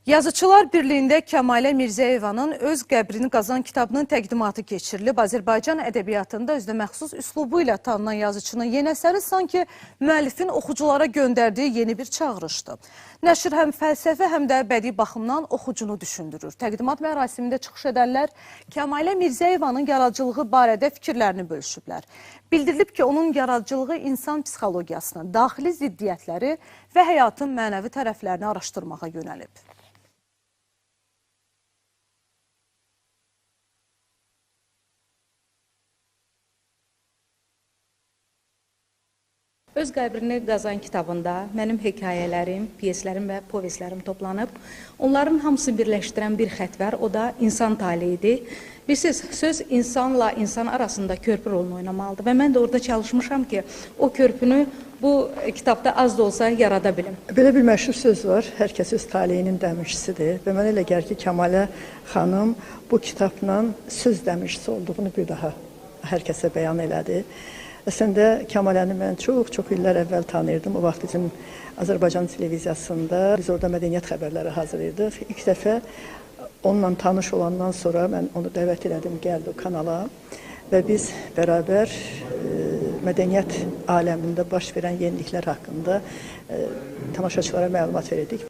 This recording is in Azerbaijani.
Yazıçılar Birliyində Kəmalə Mirzəyevanın Öz qəbrini qazan kitabının təqdimatı keçirilib. Azərbaycan ədəbiyyatında özünə məxsus üslubu ilə tanınan yazıçının yeni əsəri sanki müəllifin oxuculara göndərdiyi yeni bir çağırışdır. Nəşr həm fəlsəfi, həm də bədii baxımdan oxucunu düşündürür. Təqdimat mərasimində çıxış edənlər Kəmalə Mirzəyevanın yaradıcılığı barədə fikirlərini bölüşüblər. Bildirilib ki, onun yaradıcılığı insan psixologiyasını, daxili ziddiyyətləri və həyatın mənəvi tərəflərini araşdırmağa yönəlib. Öz qəbrini qazan kitabında mənim hekayələrim, pyeslərim və povestlərim toplanıb. Onların hamısını birləşdirən bir xətt var, o da insan taleyidir. Bilirsiniz, söz insanla insan arasında körpü rolunu oynamalıdır və mən də orada çalışmışam ki, o körpünü bu kitabda az da olsa yarada bilim. Belə bir məşhur söz var, hər kəs öz taleyinin dəmirçisidir və mənə elə gəlir ki, Kəmalə xanım bu kitabla söz dəmirçisi olduğunu bir daha hər kəsə bəyan elədi. Əslində Kəmaləni mən çox illər əvvəl tanıyırdım. O vaxt bizim Azərbaycan televiziyasında biz orada mədəniyyət xəbərləri hazırlayırdıq. İlk dəfə onunla tanış olandan sonra mən onu dəvət elədim, gəldi o kanala və biz bərabər mədəniyyət aləmində baş verən yeniliklər haqqında tamaşaçılara məlumat verirdik